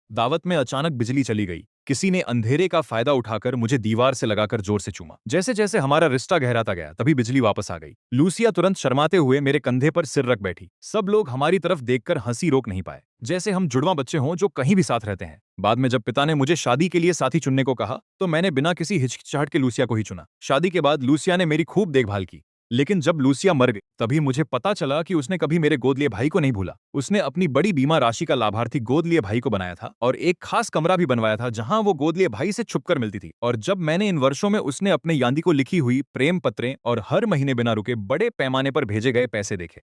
दावत में अचानक बिजली चली गई। किसी ने अंधेरे का फायदा उठाकर मुझे दीवार से लगाकर जोर से चूमा। जैसे जैसे हमारा रिश्ता गहराता गया तभी बिजली वापस आ गई। लूसिया तुरंत शर्माते हुए मेरे कंधे पर सिर रख बैठी। सब लोग हमारी तरफ देखकर हंसी रोक नहीं पाए, जैसे हम जुड़वा बच्चे हों जो कहीं भी साथ रहते हैं। बाद में जब पिता ने मुझे शादी के लिए साथी चुनने को कहा तो मैंने बिना किसी हिचकिचाहट के लूसिया को ही चुना। शादी के बाद लूसिया ने मेरी खूब देखभाल की, लेकिन जब लूसिया मर गई तभी मुझे पता चला कि उसने कभी मेरे गोद लिए भाई को नहीं भूला। उसने अपनी बड़ी बीमा राशि का लाभार्थी गोद लिए भाई को बनाया था और एक खास कमरा भी बनवाया था जहां वो गोद लिए भाई से छुपकर मिलती थी। और जब मैंने इन वर्षों में उसने अपने यादी को लिखी हुई प्रेम पत्रें और हर महीने बिना रुके बड़े पैमाने पर भेजे गए पैसे देखे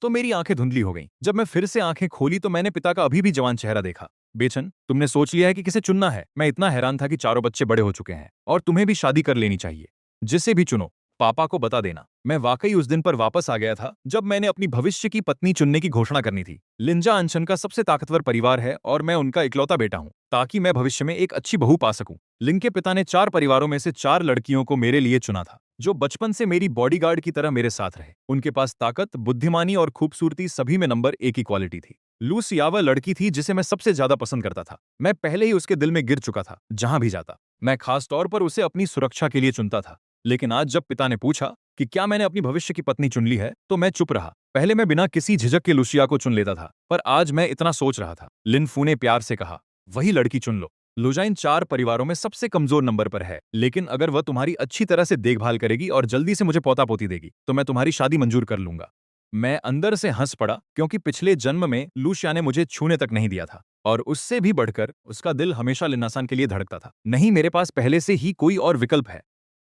तो मेरी आंखें धुंधली हो गईं। जब मैं फिर से आंखें खोली तो मैंने पिता का अभी भी जवान चेहरा देखा। बेचन, तुमने सोच लिया है कि किसे चुनना है? मैं इतना हैरान था कि चारों बच्चे बड़े हो चुके हैं और तुम्हें भी शादी कर लेनी चाहिए। जिसे भी चुनो, पापा को बता देना। मैं वाकई उस दिन पर वापस आ गया था जब मैंने अपनी भविष्य की पत्नी चुनने की घोषणा करनी थी। लिंजा अंशन का सबसे ताकतवर परिवार है और मैं उनका इकलौता बेटा हूँ, ताकि मैं भविष्य में एक अच्छी बहू पा सकूं। लिन के पिता ने 4 परिवारों में से 4 लड़कियों को मेरे लिए चुना था, जो बचपन से मेरी बॉडीगार्ड की तरह मेरे साथ रहे। उनके पास ताकत, बुद्धिमानी और खूबसूरती सभी में नंबर 1 की क्वालिटी थी। लूसिया वह लड़की थी जिसे मैं सबसे ज्यादा पसंद करता था। मैं पहले ही उसके दिल में गिर चुका था। जहां भी जाता मैं खास तौर पर उसे अपनी सुरक्षा के लिए चुनता था। लेकिन आज जब पिता ने पूछा कि क्या मैंने अपनी भविष्य की पत्नी चुन ली है, तो मैं चुप रहा। पहले मैं बिना किसी झिझक के लूसिया को चुन लेता था, पर आज मैं इतना सोच रहा था। लिन फू ने प्यार से कहा, वही लड़की चुन लो। लुजाइन 4 परिवारों में सबसे कमजोर नंबर पर है, लेकिन अगर वह तुम्हारी अच्छी तरह से देखभाल करेगी और जल्दी से मुझे पोता पोती देगी तो मैं तुम्हारी शादी मंजूर कर लूंगा। मैं अंदर से हंस पड़ा, क्योंकि पिछले जन्म में लूसिया ने मुझे छूने तक नहीं दिया था और उससे भी बढ़कर उसका दिल हमेशा लिन्नासान के लिए धड़कता था। नहीं, मेरे पास पहले से ही कोई और विकल्प है।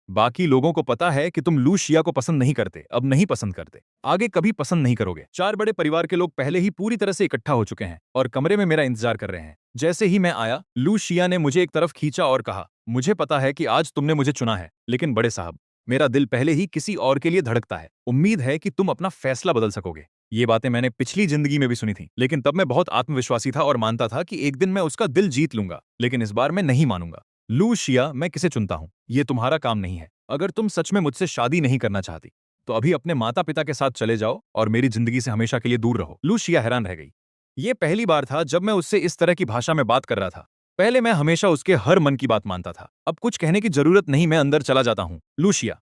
बाकी लोगों को पता है कि तुम लूशिया को पसंद नहीं करते, अब नहीं पसंद करते, आगे कभी पसंद नहीं करोगे। 4 बड़े परिवार के लोग पहले ही पूरी तरह से इकट्ठा हो चुके हैं और कमरे में मेरा इंतजार कर रहे हैं। जैसे ही मैं आया, लूशिया ने मुझे एक तरफ खींचा और कहा, मुझे पता है कि आज तुमने मुझे चुना है, लेकिन बड़े साहब, मेरा दिल पहले ही किसी और के लिए धड़कता है। उम्मीद है कि तुम अपना फैसला बदल सकोगे। ये बातें मैंने पिछली जिंदगी में भी सुनी थी, लेकिन तब मैं बहुत आत्मविश्वासी था और मानता था कि एक दिन मैं उसका दिल जीत लूंगा। लेकिन इस बार मैं नहीं मानूंगा। लूशिया, मैं किसे चुनता हूं, ये तुम्हारा काम नहीं है। अगर तुम सच में मुझसे शादी नहीं करना चाहती, तो अभी अपने माता पिता के साथ चले जाओ और मेरी जिंदगी से हमेशा के लिए दूर रहो। लूशिया हैरान रह गई। ये पहली बार था जब मैं उससे इस तरह की भाषा में बात कर रहा था। पहले मैं हमेशा उसके हर मन की बात मानता था। अब कुछ कहने की जरूरत नहीं, मैं अंदर चला जाता हूँ। लूशिया,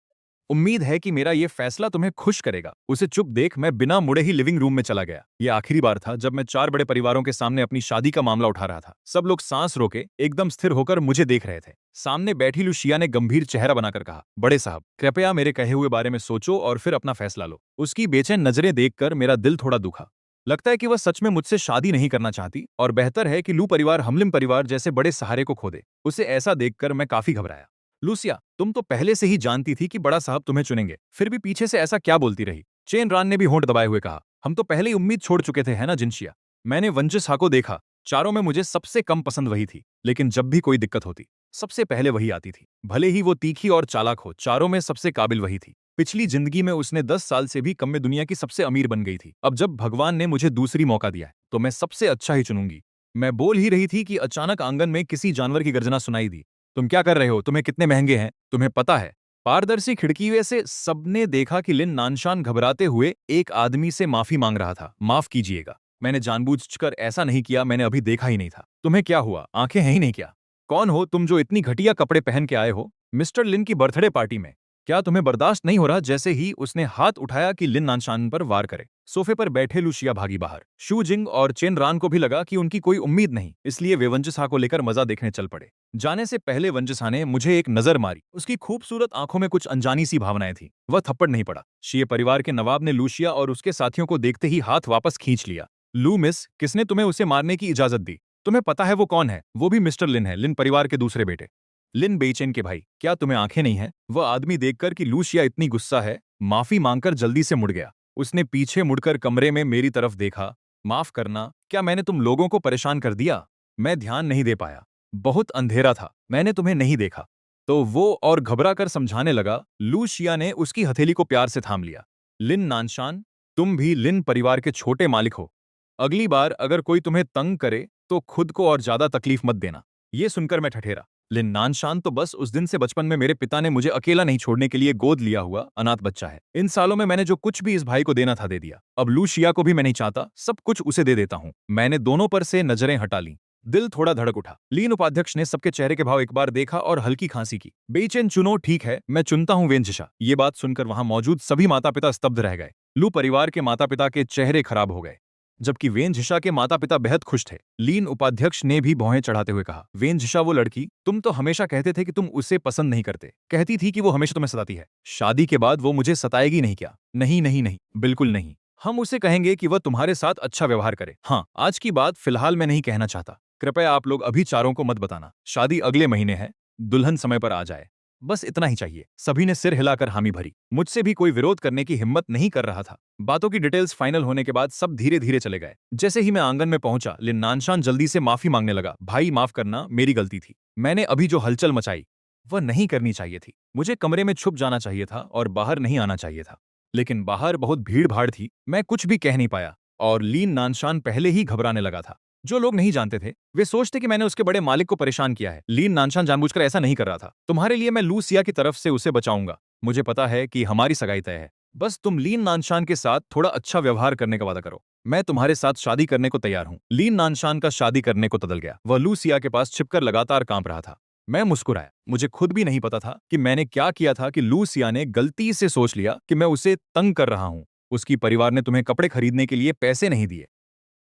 उम्मीद है कि मेरा ये फैसला तुम्हें खुश करेगा। उसे चुप देख मैं बिना मुड़े ही लिविंग रूम में चला गया। ये आखिरी बार था जब मैं 4 बड़े परिवारों के सामने अपनी शादी का मामला उठा रहा था। सब लोग सांस रोके एकदम स्थिर होकर मुझे देख रहे थे। सामने बैठी लुशिया ने गंभीर चेहरा बनाकर कहा, बड़े साहब, कृपया मेरे कहे हुए बारे में सोचो और फिर अपना फैसला लो। उसकी बेचैन नजरें देखकर मेरा दिल थोड़ा दुखा। लगता है कि वह सच में मुझसे शादी नहीं करना चाहती और बेहतर है कि लू परिवार हमलिम परिवार जैसे बड़े सहारे को खो दे। उसे ऐसा देखकर मैं काफी घबराया। लूसिया, तुम तो पहले से ही जानती थी कि बड़ा साहब तुम्हें चुनेंगे, फिर भी पीछे से ऐसा क्या बोलती रही? चेन रान ने भी होंठ दबाए हुए कहा, हम तो पहले ही उम्मीद छोड़ चुके थे, है ना जिनशिया? मैंने वंजिस हा को देखा। चारों में मुझे सबसे कम पसंद वही थी, लेकिन जब भी कोई दिक्कत होती सबसे पहले वही आती थी। भले ही वो तीखी और चालाक हो, चारों में सबसे काबिल वही थी। पिछली जिंदगी में उसने 10 साल से भी कम में दुनिया की सबसे अमीर बन गई थी। अब जब भगवान ने मुझे दूसरी मौका दिया है तो मैं सबसे अच्छा ही चुनूंगी। मैं बोल ही रही थी कि अचानक आंगन में किसी जानवर की गर्जना सुनाई दी। तुम क्या कर रहे हो? तुम्हें कितने महंगे हैं? तुम्हें पता है? पारदर्शी खिड़की में से सबने देखा कि लिन नानशान घबराते हुए एक आदमी से माफी मांग रहा था। माफ कीजिएगा, मैंने जानबूझकर ऐसा नहीं किया, मैंने अभी देखा ही नहीं था। तुम्हें क्या हुआ? आंखें हैं ही नहीं क्या? कौन हो तुम जो इतनी घटिया कपड़े पहन के आए हो मिस्टर लिन की बर्थडे पार्टी में? क्या तुम्हें बर्दाश्त नहीं हो रहा? जैसे ही उसने हाथ उठाया कि लिन नानशान पर वार करे, सोफे पर बैठे लुशिया भागी बाहर। शू जिंग और चेन रान को भी लगा कि उनकी कोई उम्मीद नहीं, इसलिए वे वंजिसा को लेकर मजा देखने चल पड़े। जाने से पहले वंजिसा ने मुझे एक नजर मारी। उसकी खूबसूरत आंखों में कुछ अनजानी सी भावनाएं थी। वह थप्पड़ नहीं पड़ा। शीये परिवार के नवाब ने लूशिया और उसके साथियों को देखते ही हाथ वापस खींच लिया। लू मिस, किसने तुम्हें उसे मारने की इजाजत दी? तुम्हें पता है वो कौन है? वो भी मिस्टर लिन है, लिन परिवार के दूसरे बेटे। लिन बेचैन के भाई, क्या तुम्हें आंखें नहीं है? वह आदमी देखकर कि लूशिया इतनी गुस्सा है, माफी मांगकर जल्दी से मुड़ गया। उसने पीछे मुड़कर कमरे में मेरी तरफ देखा। माफ करना, क्या मैंने तुम लोगों को परेशान कर दिया? मैं ध्यान नहीं दे पाया, बहुत अंधेरा था, मैंने तुम्हें नहीं देखा। तो वो और घबरा कर समझाने लगा। लूशिया ने उसकी हथेली को प्यार से थाम लिया। लिन नानशान, तुम भी लिन परिवार के छोटे मालिक हो। अगली बार अगर कोई तुम्हें तंग करे तो खुद को और ज्यादा तकलीफ मत देना। ये सुनकर मैं ठठेरा। लिन नानशान तो बस उस दिन से बचपन में मेरे पिता ने मुझे अकेला नहीं छोड़ने के लिए गोद लिया हुआ अनाथ बच्चा है। इन सालों में मैंने जो कुछ भी इस भाई को देना था दे दिया। अब लूशिया को भी मैं नहीं चाहता, सब कुछ उसे दे देता हूँ। मैंने दोनों पर से नजरें हटा ली। दिल थोड़ा धड़क उठा। लीन उपाध्यक्ष ने सबके चेहरे के भाव एक बार देखा और हल्की खांसी की। बेचैन चुनो, ठीक है, मैं चुनता हूं वेंझिशा। ये बात सुनकर वहां मौजूद सभी माता पिता स्तब्ध रह गए। लू परिवार के माता पिता के चेहरे खराब हो गए, जबकि वेंझिशा के माता पिता बेहद खुश थे। लीन उपाध्यक्ष ने भी भौहें चढ़ाते हुए कहा, वेंझिशा वो लड़की, तुम तो हमेशा कहते थे कि तुम उसे पसंद नहीं करते, कहती थी कि वो हमेशा तुम्हें सताती है। शादी के बाद वो मुझे सताएगी नहीं क्या? नहीं नहीं नहीं, बिल्कुल नहीं। हम उसे कहेंगे कि वह तुम्हारे साथ अच्छा व्यवहार करे। हाँ, आज की बात फिलहाल मैं नहीं कहना चाहता। कृपया आप लोग अभी चारों को मत बताना। शादी अगले महीने है, दुल्हन समय पर आ जाए, बस इतना ही चाहिए। सभी ने सिर हिलाकर हामी भरी। मुझसे भी कोई विरोध करने की हिम्मत नहीं कर रहा था। बातों की डिटेल्स फाइनल होने के बाद सब धीरे धीरे चले गए। जैसे ही मैं आंगन में पहुंचा, लिन नानशान जल्दी से माफी मांगने लगा। भाई माफ करना, मेरी गलती थी। मैंने अभी जो हलचल मचाई वह नहीं करनी चाहिए थी। मुझे कमरे में छुप जाना चाहिए था और बाहर नहीं आना चाहिए था। लेकिन बाहर बहुत भीड़ भाड़ थी, मैं कुछ भी कह नहीं पाया और लीन नानशान पहले ही घबराने लगा था। जो लोग नहीं जानते थे वे सोचते कि मैंने उसके बड़े मालिक को परेशान किया है। लीन नानशान जानबूझकर ऐसा नहीं कर रहा था। तुम्हारे लिए मैं लू सिया की तरफ से उसे बचाऊंगा। मुझे पता है कि हमारी सगाई तय है। बस तुम लीन नानशान के साथ थोड़ा अच्छा व्यवहार करने का वादा करो। मैं तुम्हारे साथ शादी करने को तैयार हूं। लीन नानशान का शादी करने को तदल गया। वह लू सिया के पास छिपकर लगातार कांप रहा था। मैं मुस्कुराया। मुझे खुद भी नहीं पता था कि मैंने क्या किया था कि लू सिया ने गलती से सोच लिया कि मैं उसे तंग कर रहा हूं। उसकी परिवार ने तुम्हें कपड़े खरीदने के लिए पैसे नहीं दिए।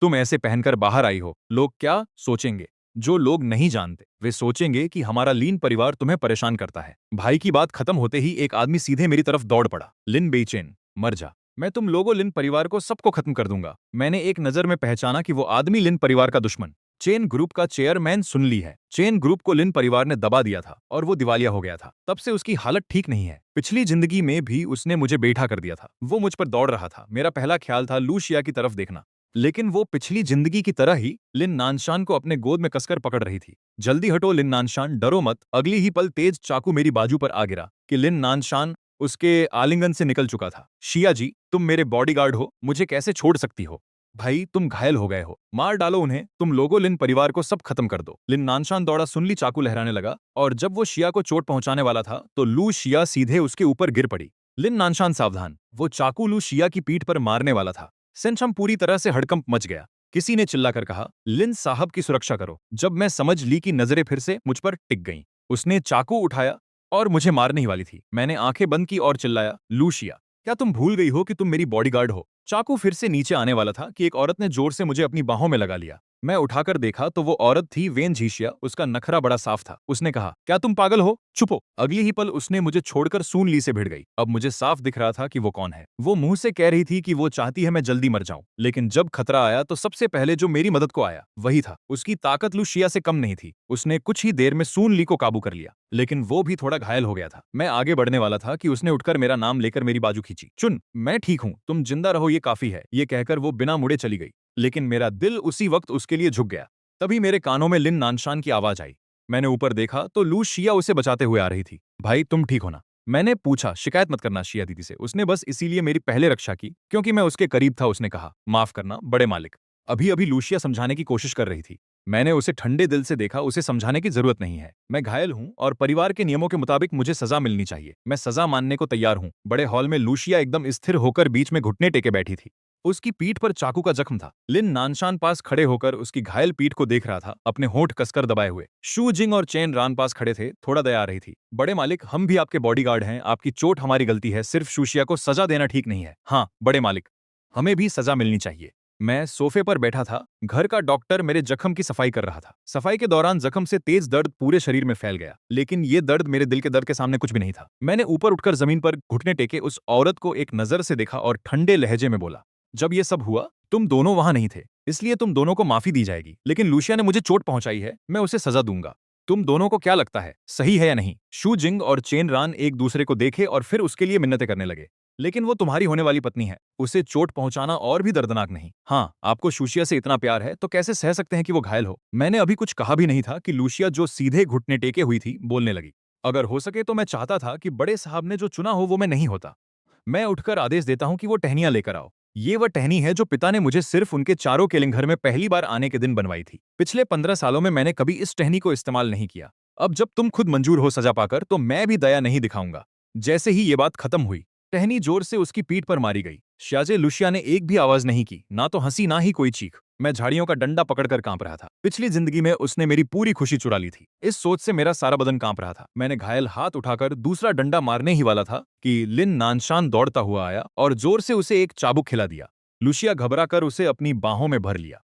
तुम ऐसे पहनकर बाहर आई हो, लोग क्या सोचेंगे? जो लोग नहीं जानते वे सोचेंगे कि हमारा लीन परिवार तुम्हें परेशान करता है। भाई की बात खत्म होते ही एक आदमी सीधे मेरी तरफ दौड़ पड़ा। लिन बेचैन, मर जा। मैं तुम लोगों लिन परिवार को सबको खत्म कर दूंगा। मैंने एक नजर में पहचाना कि वो आदमी लिन परिवार का दुश्मन, चेन ग्रुप का चेयरमैन सुन ली है। चेन ग्रुप को लिन परिवार ने दबा दिया था और वो दिवालिया हो गया था। तब से उसकी हालत ठीक नहीं है। पिछली जिंदगी में भी उसने मुझे बैठा कर दिया था। वो मुझ पर दौड़ रहा था। मेरा पहला ख्याल था लूशिया की तरफ देखना, लेकिन वो पिछली जिंदगी की तरह ही लिन नानशान को अपने गोद में कसकर पकड़ रही थी। जल्दी हटो लिन नानशान, डरो मत। अगली ही पल तेज चाकू मेरी बाजू पर आ गिरा कि लिन नानशान उसके आलिंगन से निकल चुका था। शिया जी, तुम मेरे बॉडीगार्ड हो, मुझे कैसे छोड़ सकती हो? भाई तुम घायल हो गए हो, मार डालो उन्हें। तुम लोगों लिन परिवार को सब खत्म कर दो। लिन नानशान दौड़ा, सुनली चाकू लहराने लगा और जब वो शिया को चोट पहुंचाने वाला था तो लू शिया सीधे उसके ऊपर गिर पड़ी। लिन नानशान सावधान, वो चाकू लू शिया की पीठ पर मारने वाला था। सेंचम पूरी तरह से हड़कंप मच गया। किसी ने चिल्लाकर कहा, लिन साहब की सुरक्षा करो। जब मैं समझ ली कि नजरें फिर से मुझ पर टिक गईं, उसने चाकू उठाया और मुझे मारने ही वाली थी। मैंने आंखें बंद की और चिल्लाया, लूशिया, क्या तुम भूल गई हो कि तुम मेरी बॉडीगार्ड हो? चाकू फिर से नीचे आने वाला था कि एक औरत ने जोर से मुझे अपनी बाहों में लगा लिया। मैं उठाकर देखा तो वो औरत थी वेनझिशिया। उसका नखरा बड़ा साफ था। उसने कहा, क्या तुम पागल हो? चुपो। अगली ही पल उसने मुझे छोड़कर सून ली से भिड़ गई। अब मुझे साफ दिख रहा था कि वो कौन है। वो मुंह से कह रही थी कि वो चाहती है मैं जल्दी मर जाऊं, लेकिन जब खतरा आया तो सबसे पहले जो मेरी मदद को आया वही था। उसकी ताकत लूशिया से कम नहीं थी। उसने कुछ ही देर में सून ली को काबू कर लिया, लेकिन वो भी थोड़ा घायल हो गया था। मैं आगे बढ़ने वाला था कि उसने उठकर मेरा नाम लेकर मेरी बाजू खींची। चुन, मैं ठीक हूं, तुम जिंदा रहो, ये काफी है। ये कहकर वो बिना मुड़े चली गई, लेकिन मेरा दिल उसी वक्त उसके लिए झुक गया। तभी मेरे कानों में लिन नानशान की आवाज आई। मैंने ऊपर देखा तो लू शिया उसे बचाते हुए आ रही थी। भाई तुम ठीक हो ना? मैंने पूछा। शिकायत मत करना शिया दीदी से, उसने बस इसीलिए मेरी पहले रक्षा की क्योंकि मैं उसके करीब था। उसने कहा, माफ करना बड़े मालिक। अभी अभी लूशिया समझाने की कोशिश कर रही थी। मैंने उसे ठंडे दिल से देखा। उसे समझाने की जरूरत नहीं है। मैं घायल हूं और परिवार के नियमों के मुताबिक मुझे सजा मिलनी चाहिए। मैं सजा मानने को तैयार हूं। बड़े हॉल में लूशिया एकदम स्थिर होकर बीच में घुटने टेके बैठी थी। उसकी पीठ पर चाकू का जख्म था। लिन नानशान पास खड़े होकर उसकी घायल पीठ को देख रहा था, अपने होंठ कसकर दबाए हुए। शू जिंग और चेन रान पास खड़े थे। थोड़ा दया आ रही थी। बड़े मालिक, हम भी आपके बॉडीगार्ड हैं। आपकी चोट हमारी गलती है। सिर्फ शूशिया को सजा देना ठीक नहीं है। हाँ बड़े मालिक, हमें भी सजा मिलनी चाहिए। मैं सोफे पर बैठा था। घर का डॉक्टर मेरे जख्म की सफाई कर रहा था। सफाई के दौरान जख्म से तेज दर्द पूरे शरीर में फैल गया, लेकिन ये दर्द मेरे दिल के दर्द के सामने कुछ भी नहीं था। मैंने ऊपर उठकर जमीन पर घुटने टेके उस औरत को एक नजर से देखा और ठंडे लहजे में बोला, जब ये सब हुआ तुम दोनों वहां नहीं थे, इसलिए तुम दोनों को माफी दी जाएगी। लेकिन लूशिया ने मुझे चोट पहुंचाई है, मैं उसे सजा दूंगा। तुम दोनों को क्या लगता है, सही है या नहीं? शू जिंग और चेन रान एक दूसरे को देखे और फिर उसके लिए मिन्नतें करने लगे। लेकिन वो तुम्हारी होने वाली पत्नी है, उसे चोट पहुंचाना और भी दर्दनाक नहीं। हाँ, आपको लूशिया से इतना प्यार है तो कैसे सह सकते हैं कि वो घायल हो? मैंने अभी कुछ कहा भी नहीं था कि लूशिया, जो सीधे घुटने टेके हुई थी, बोलने लगी। अगर हो सके तो मैं चाहता था कि बड़े साहब ने जो चुना हो वो मैं नहीं होता। मैं उठकर आदेश देता हूं कि वो टहनियां लेकर आओ। ये वह टहनी है जो पिता ने मुझे सिर्फ उनके चारों केलिंग घर में पहली बार आने के दिन बनवाई थी। पिछले 15 सालों में मैंने कभी इस टहनी को इस्तेमाल नहीं किया। अब जब तुम खुद मंजूर हो सजा पाकर, तो मैं भी दया नहीं दिखाऊंगा। जैसे ही ये बात खत्म हुई, टहनी जोर से उसकी पीठ पर मारी गई। शाजे लुशिया ने एक भी आवाज नहीं की, ना तो हंसी ना ही कोई चीख। मैं झाड़ियों का डंडा पकड़कर कांप रहा था। पिछली जिंदगी में उसने मेरी पूरी खुशी चुरा ली थी। इस सोच से मेरा सारा बदन कांप रहा था। मैंने घायल हाथ उठाकर दूसरा डंडा मारने ही वाला था कि लिन नानशान दौड़ता हुआ आया और जोर से उसे एक चाबुक खिला दिया। लुशिया घबराकर उसे अपनी बाहों में भर लिया।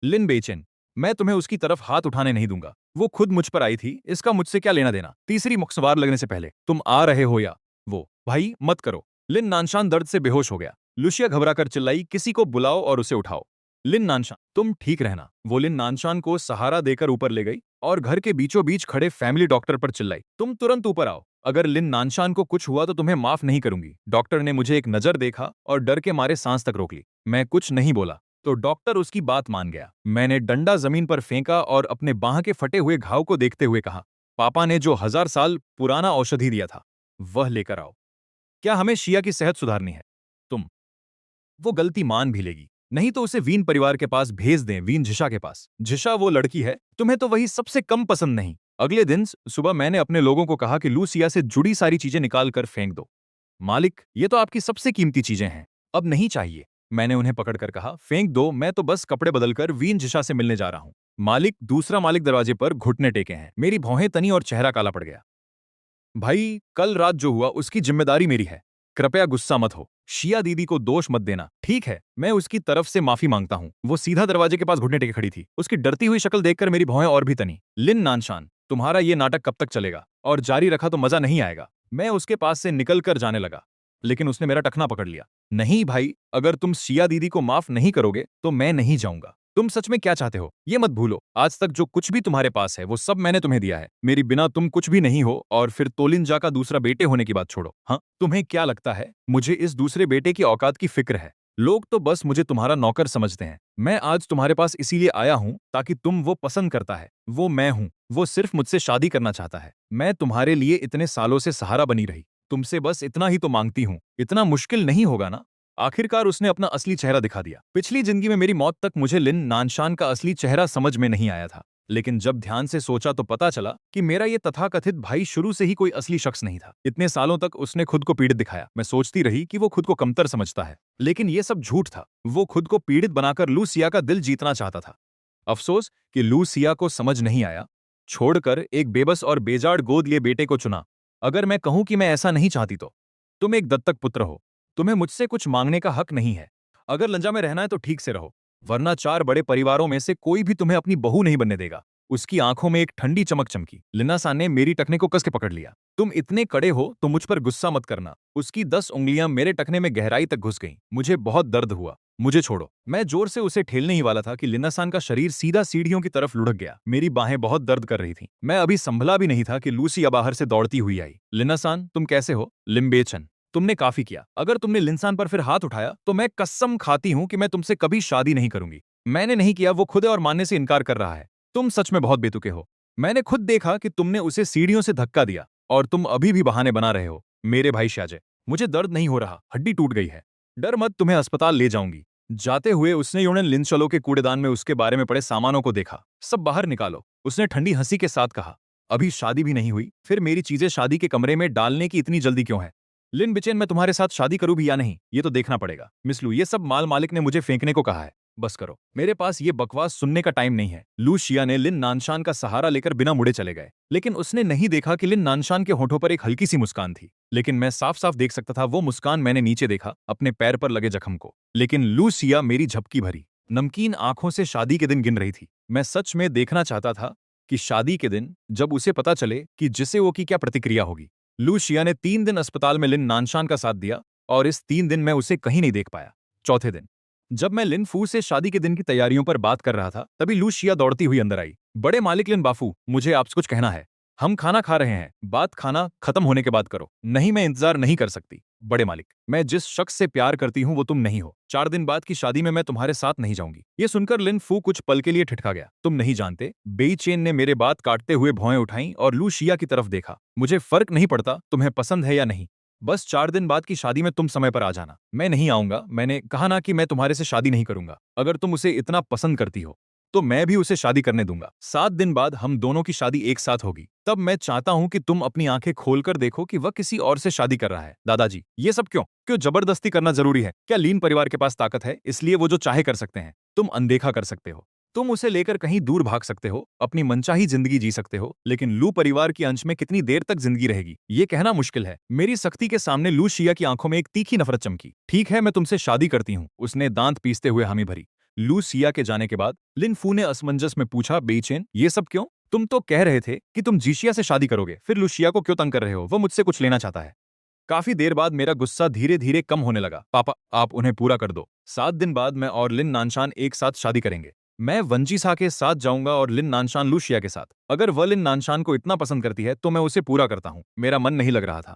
लिन बेचैन, मैं तुम्हें उसकी तरफ हाथ उठाने नहीं दूंगा। वो खुद मुझ पर आई थी, इसका मुझसे क्या लेना देना। तीसरी मुक्सवार लगने से पहले तुम आ रहे हो या वो? भाई मत करो। लिन नानशान दर्द से बेहोश हो गया। लुशिया घबराकर चिल्लाई, किसी को बुलाओ और उसे उठाओ। लिन नानशान, तुम ठीक रहना। वो लिन नानशान को सहारा देकर ऊपर ले गई और घर के बीचों बीच खड़े फैमिली डॉक्टर पर चिल्लाई, तुम तुरंत ऊपर आओ। अगर लिन नानशान को कुछ हुआ तो तुम्हें माफ नहीं करूंगी। डॉक्टर ने मुझे एक नजर देखा और डर के मारे सांस तक रोक ली। मैं कुछ नहीं बोला तो डॉक्टर उसकी बात मान गया। मैंने डंडा जमीन पर फेंका और अपने बाह के फटे हुए घाव को देखते हुए कहा, पापा ने जो 1000 साल पुराना औषधि दिया था वह लेकर आओ। क्या हमें शिया की सेहत सुधारनी है? तुम वो गलती मान भी लेगी। नहीं तो उसे वीन परिवार के पास भेज दें, वीन झिशा के पास। झिशा वो लड़की है, तुम्हें तो वही सबसे कम पसंद नहीं। अगले दिन सुबह मैंने अपने लोगों को कहा कि लूसिया से जुड़ी सारी चीजें निकाल कर फेंक दो। मालिक, ये तो आपकी सबसे कीमती चीजें हैं, अब नहीं चाहिए। मैंने उन्हें पकड़कर कहा, फेंक दो, मैं तो बस कपड़े बदलकर वीन झिशा से मिलने जा रहा हूं। मालिक, दूसरा मालिक दरवाजे पर घुटने टेके हैं। मेरी भौहें तनी और चेहरा काला पड़ गया। भाई, कल रात जो हुआ उसकी जिम्मेदारी मेरी है। कृपया गुस्सा मत हो। शिया दीदी को दोष मत देना, ठीक है? मैं उसकी तरफ से माफी मांगता हूँ। वो सीधा दरवाजे के पास घुटने टेके खड़ी थी। उसकी डरती हुई शक्ल देखकर मेरी भौहें और भी तनी। लिन नानशान, तुम्हारा ये नाटक कब तक चलेगा? और जारी रखा तो मजा नहीं आएगा। मैं उसके पास से निकल कर जाने लगा, लेकिन उसने मेरा टखना पकड़ लिया। नहीं भाई, अगर तुम शिया दीदी को माफ नहीं करोगे तो मैं नहीं जाऊंगा। तुम सच में क्या चाहते हो ये मत भूलो। आज तक जो कुछ भी तुम्हारे पास है वो सब मैंने तुम्हें दिया है। मेरी बिना तुम कुछ भी नहीं हो। और फिर तोलिंजा का दूसरा बेटे होने की बात छोड़ो। हाँ, तुम्हें क्या लगता है मुझे इस दूसरे बेटे की औकात की फिक्र है? लोग तो बस मुझे तुम्हारा नौकर समझते हैं। मैं आज तुम्हारे पास इसीलिए आया हूँ ताकि तुम वो पसंद करता है वो मैं हूँ। वो सिर्फ मुझसे शादी करना चाहता है। मैं तुम्हारे लिए इतने सालों से सहारा बनी रही। तुमसे बस इतना ही तो मांगती हूँ। इतना मुश्किल नहीं होगा ना? आखिरकार उसने अपना असली चेहरा दिखा दिया। पिछली जिंदगी में मेरी मौत तक मुझे लिन नानशान का असली चेहरा समझ में नहीं आया था, लेकिन जब ध्यान से सोचा तो पता चला कि मेरा ये तथाकथित भाई शुरू से ही कोई असली शख्स नहीं था। इतने सालों तक उसने खुद को पीड़ित दिखाया। मैं सोचती रही कि वो खुद को कमतर समझता है, लेकिन ये सब झूठ था। वो खुद को पीड़ित बनाकर लूसिया का दिल जीतना चाहता था। अफसोस कि लूसिया को समझ नहीं आया। छोड़कर एक बेबस और बेजाड़ गोद लिए बेटे को चुना। अगर मैं कहूं कि मैं ऐसा नहीं चाहती तो? तुम एक दत्तक पुत्र हो, तुम्हें मुझसे कुछ मांगने का हक नहीं है। अगर लंजा में रहना है तो ठीक से रहो, वरना 4 बड़े परिवारों में से कोई भी तुम्हें अपनी बहू नहीं बनने देगा। उसकी आंखों में एक ठंडी चमक चमकी। लिन्नासान ने मेरी टखने को कस के पकड़ लिया। तुम इतने कड़े हो तो मुझ पर गुस्सा मत करना। उसकी 10 उंगलियां मेरे टखने में गहराई तक घुस गईं। मुझे बहुत दर्द हुआ। मुझे छोड़ो। मैं जोर से उसे ठेलने ही वाला था कि लिन्नासान का शरीर सीधा सीढ़ियों की तरफ लुढ़क गया। मेरी बाहें बहुत दर्द कर रही थीं। मैं अभी संभला भी नहीं था कि लूसिया बाहर से दौड़ती हुई आई। लिन्नासान, तुम कैसे हो? लिम्बेचन, तुमने काफी किया। अगर तुमने लिंसान पर फिर हाथ उठाया तो मैं कसम खाती हूं कि मैं तुमसे कभी शादी नहीं करूंगी। मैंने नहीं किया, वो खुद है और मानने से इनकार कर रहा है। तुम सच में बहुत बेतुके हो। मैंने खुद देखा कि तुमने उसे सीढ़ियों से धक्का दिया और तुम अभी भी बहाने बना रहे हो। मेरे भाई शाजे, मुझे दर्द नहीं हो रहा, हड्डी टूट गई है। डर मत, तुम्हें अस्पताल ले जाऊंगी। जाते हुए उसने यूनन लिंचलो के कूड़ेदान में उसके बारे में पड़े सामानों को देखा। सब बाहर निकालो, उसने ठंडी हंसी के साथ कहा। अभी शादी भी नहीं हुई, फिर मेरी चीजें शादी के कमरे में डालने की इतनी जल्दी क्यों है? लिन बिचेन, मैं तुम्हारे साथ शादी करूं भी या नहीं ये तो देखना पड़ेगा। मिस लू, ये सब माल मालिक ने मुझे फेंकने को कहा है। बस करो, मेरे पास ये बकवास सुनने का टाइम नहीं है। लू शिया ने लिन नानशान का सहारा लेकर बिना मुड़े चले गए, लेकिन उसने नहीं देखा कि लिन नानशान के होठों पर एक हल्की सी मुस्कान थी। लेकिन मैं साफ साफ देख सकता था वो मुस्कान मैंने नीचे देखा, अपने पैर पर लगे जख्म को। लेकिन लू शिया मेरी झपकी भरी नमकीन आंखों से शादी के दिन गिन रही थी। मैं सच में देखना चाहता था कि शादी के दिन जब उसे पता चले कि जिसे वो की क्या प्रतिक्रिया होगी। लू शिया ने 3 दिन अस्पताल में लिन नानशान का साथ दिया और इस 3 दिन मैं उसे कहीं नहीं देख पाया। चौथे दिन जब मैं लिन फू से शादी के दिन की तैयारियों पर बात कर रहा था, तभी लू शिया दौड़ती हुई अंदर आई। बड़े मालिक लिन बाफू, मुझे आपसे कुछ कहना है। हम खाना खा रहे हैं, बात खाना खत्म होने के बाद करो। नहीं, मैं इंतजार नहीं कर सकती। बड़े मालिक, मैं जिस शख्स से प्यार करती हूँ वो तुम नहीं हो। 4 दिन बाद की शादी में मैं तुम्हारे साथ नहीं जाऊंगी। ये सुनकर लिन फू कुछ पल के लिए ठिठका गया। तुम नहीं जानते। बेई चेन ने मेरे बात काटते हुए भौएं उठाई और लू शिया की तरफ देखा। मुझे फर्क नहीं पड़ता तुम्हें पसंद है या नहीं, बस 4 दिन बाद की शादी में तुम समय पर आ जाना। मैं नहीं आऊंगा, मैंने कहा ना कि मैं तुम्हारे से शादी नहीं करूंगा। अगर तुम उसे इतना पसंद करती हो तो मैं भी उसे शादी करने दूंगा। 7 दिन बाद हम दोनों की शादी एक साथ होगी। तब मैं चाहता हूँ कि तुम अपनी आंखें खोलकर देखो कि वह किसी और से शादी कर रहा है। दादाजी, ये सब क्यों? क्यों जबरदस्ती करना जरूरी है? क्या लीन परिवार के पास ताकत है, इसलिए वो जो चाहे कर सकते हैं? तुम अनदेखा कर सकते हो। तुम उसे लेकर कहीं दूर भाग सकते हो, अपनी मनचाही जिंदगी जी सकते हो, लेकिन लू परिवार की अंश में कितनी देर तक जिंदगी रहेगी, ये कहना मुश्किल है। मेरी सख्ती के सामने लू शिया की आंखों में एक तीखी नफरत चमकी। ठीक है, मैं तुमसे शादी करती हूँ, उसने दांत पीसते हुए हामी भरी। लू सिया के जाने के बाद लिन फू ने असमंजस में पूछा, बेचैन, ये सब क्यों? तुम तो कह रहे थे कि तुम जीशिया से शादी करोगे, फिर लुशिया को क्यों तंग कर रहे हो? वो मुझसे कुछ लेना चाहता है। काफी देर बाद मेरा गुस्सा धीरे धीरे कम होने लगा। पापा, आप उन्हें पूरा कर दो। 7 दिन बाद मैं और लिन नानशान एक साथ शादी करेंगे। मैं वंजीसा के साथ जाऊंगा और लिन नानशान लुशिया के साथ। अगर वह लिन नानशान को इतना पसंद करती है तो मैं उसे पूरा करता हूँ। मेरा मन नहीं लग रहा था।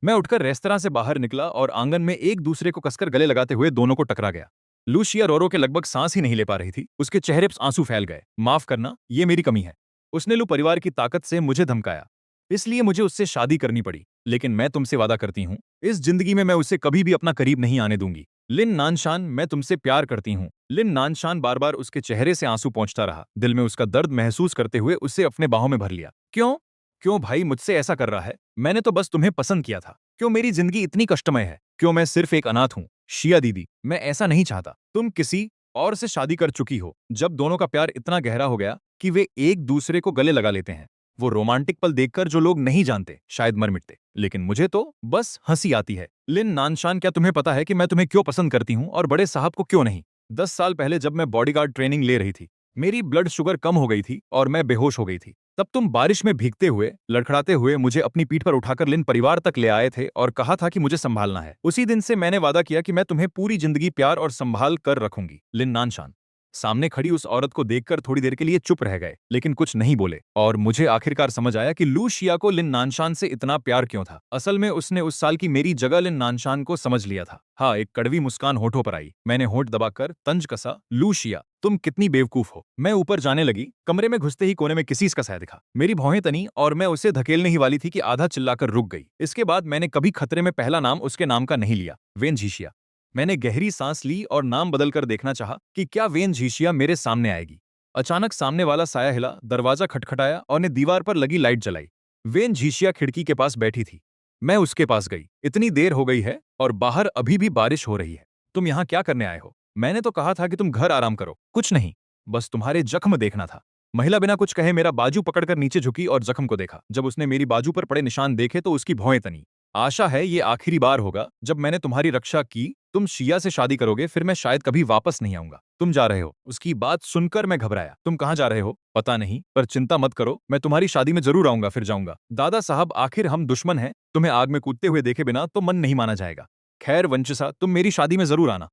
मैं उठकर रेस्तरां से बाहर निकला और आंगन में एक दूसरे को कसकर गले लगाते हुए दोनों को टकरा गया। लूशिया रो रो के लगभग सांस ही नहीं ले पा रही थी। उसके चेहरे पर आंसू फैल गए। माफ करना, ये मेरी कमी है। उसने लू परिवार की ताकत से मुझे धमकाया, इसलिए मुझे उससे शादी करनी पड़ी। लेकिन मैं तुमसे वादा करती हूँ, इस जिंदगी में मैं उसे कभी भी अपना करीब नहीं आने दूंगी। लिन नानशान, मैं तुमसे प्यार करती हूँ। लिन नानशान बार बार उसके चेहरे से आंसू पोंछता रहा। दिल में उसका दर्द महसूस करते हुए उसे अपने बाहों में भर लिया। क्यों? क्यों भाई मुझसे ऐसा कर रहा है? मैंने तो बस तुम्हें पसंद किया था। क्यों मेरी जिंदगी इतनी कष्टमय है? क्यों मैं सिर्फ एक अनाथ हूँ? शिया दीदी, मैं ऐसा नहीं चाहता। तुम किसी और से शादी कर चुकी हो। जब दोनों का प्यार इतना गहरा हो गया कि वे एक दूसरे को गले लगा लेते हैं, वो रोमांटिक पल देखकर जो लोग नहीं जानते शायद मर मिटते, लेकिन मुझे तो बस हंसी आती है। लिन नानशान, क्या तुम्हें पता है कि मैं तुम्हें क्यों पसंद करती हूँ और बड़े साहब को क्यों नहीं? 10 साल पहले जब मैं बॉडीगार्ड ट्रेनिंग ले रही थी, मेरी ब्लड शुगर कम हो गई थी और मैं बेहोश हो गई थी। तब तुम बारिश में भीगते हुए, लड़खड़ाते हुए मुझे अपनी पीठ पर उठाकर लिन परिवार तक ले आए थे और कहा था कि मुझे संभालना है। उसी दिन से मैंने वादा किया कि मैं तुम्हें पूरी जिंदगी प्यार और संभाल कर रखूंगी। लिन नानशान सामने खड़ी उस औरत को देखकर थोड़ी देर के लिए चुप रह गए, लेकिन कुछ नहीं बोले। और मुझे आखिरकार समझ आया कि लू शिया को लिन नानशान से इतना प्यार क्यों था। असल में उसने उस साल की मेरी जगह लिन नानशान को समझ लिया था। हाँ, एक कड़वी मुस्कान होठों पर आई। मैंने होठ दबाकर तंज कसा, लू शिया, तुम कितनी बेवकूफ हो। मैं ऊपर जाने लगी। कमरे में घुसते ही कोने में किसी का साया दिखा। मेरी भौहें तनी और मैं उसे धकेलने ही वाली थी कि आधा चिल्लाकर रुक गई। इसके बाद मैंने कभी खतरे में पहला नाम उसके नाम का नहीं लिया, वेन झीशिया। मैंने गहरी सांस ली और नाम बदलकर देखना चाहा कि क्या वेन झीशिया मेरे सामने आएगी। अचानक सामने वाला साया हिला, दरवाजा खटखटाया और ने दीवार पर लगी लाइट जलाई। वेन झीशिया खिड़की के पास बैठी थी। मैं उसके पास गई। इतनी देर हो गई है और बाहर अभी भी बारिश हो रही है। तुम यहाँ क्या करने आए हो? मैंने तो कहा था कि तुम घर आराम करो। कुछ नहीं, बस तुम्हारे जख्म देखना था। महिला बिना कुछ कहे मेरा बाजू पकड़कर नीचे झुकी और जख्म को देखा। जब उसने मेरी बाजू पर पड़े निशान देखे तो उसकी भौएं तनी। आशा है ये आखिरी बार होगा जब मैंने तुम्हारी रक्षा की। तुम शिया से शादी करोगे, फिर मैं शायद कभी वापस नहीं आऊंगा। तुम जा रहे हो। उसकी बात सुनकर मैं घबराया। तुम कहाँ जा रहे हो? पता नहीं, पर चिंता मत करो, मैं तुम्हारी शादी में जरूर आऊंगा, फिर जाऊंगा। दादा साहब, आखिर हम दुश्मन हैं। तुम्हें आग में कूदते हुए देखे बिना तो मन नहीं माना जाएगा। खैर वंचिसा, तुम मेरी शादी में जरूर आना।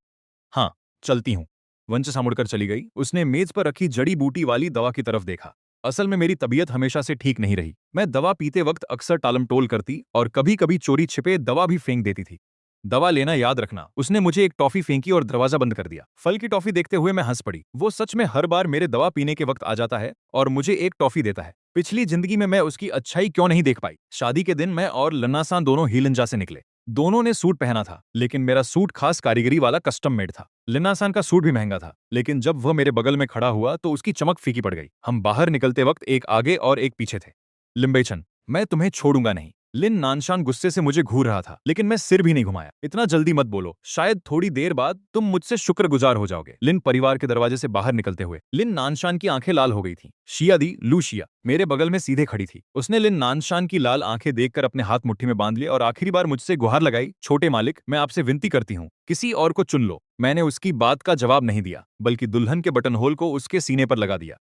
हाँ, चलती हूँ। वंचिसा मुड़कर चली गई। उसने मेज पर रखी जड़ी बूटी वाली दवा की तरफ देखा। असल में मेरी तबीयत हमेशा से ठीक नहीं रही। मैं दवा पीते वक्त अक्सर टालमटोल करती और कभी कभी चोरी छिपे दवा भी फेंक देती थी। दवा लेना याद रखना। उसने मुझे एक टॉफी फेंकी और दरवाजा बंद कर दिया। फल की टॉफी देखते हुए मैं हंस पड़ी। वो सच में हर बार मेरे दवा पीने के वक्त आ जाता है और मुझे एक टॉफी देता है। पिछली जिंदगी में मैं उसकी अच्छाई क्यों नहीं देख पाई। शादी के दिन मैं और लन्नासान दोनों हीलंजा से निकले। दोनों ने सूट पहना था, लेकिन मेरा सूट खास कारीगरी वाला कस्टम मेड था। लिन्नासान का सूट भी महंगा था, लेकिन जब वह मेरे बगल में खड़ा हुआ तो उसकी चमक फीकी पड़ गई। हम बाहर निकलते वक्त एक आगे और एक पीछे थे। लिम्बेचन, मैं तुम्हें छोड़ूंगा नहीं। लिन नानशान गुस्से से मुझे घूर रहा था, लेकिन मैं सिर भी नहीं घुमाया। इतना जल्दी मत बोलो, शायद थोड़ी देर बाद तुम मुझसे शुक्रगुजार हो जाओगे। लिन परिवार के दरवाजे से बाहर निकलते हुए लिन नानशान की आंखें लाल हो गई थीं। शिया दी, लू शिया मेरे बगल में सीधे खड़ी थी। उसने लिन नानशान की लाल आंखें देखकर अपने हाथ मुट्ठी में बांध लिए और आखिरी बार मुझसे गुहार लगाई, छोटे मालिक, मैं आपसे विनती करती हूँ, किसी और को चुन लो। मैंने उसकी बात का जवाब नहीं दिया, बल्कि दुल्हन के बटन होल को उसके सीने पर लगा दिया।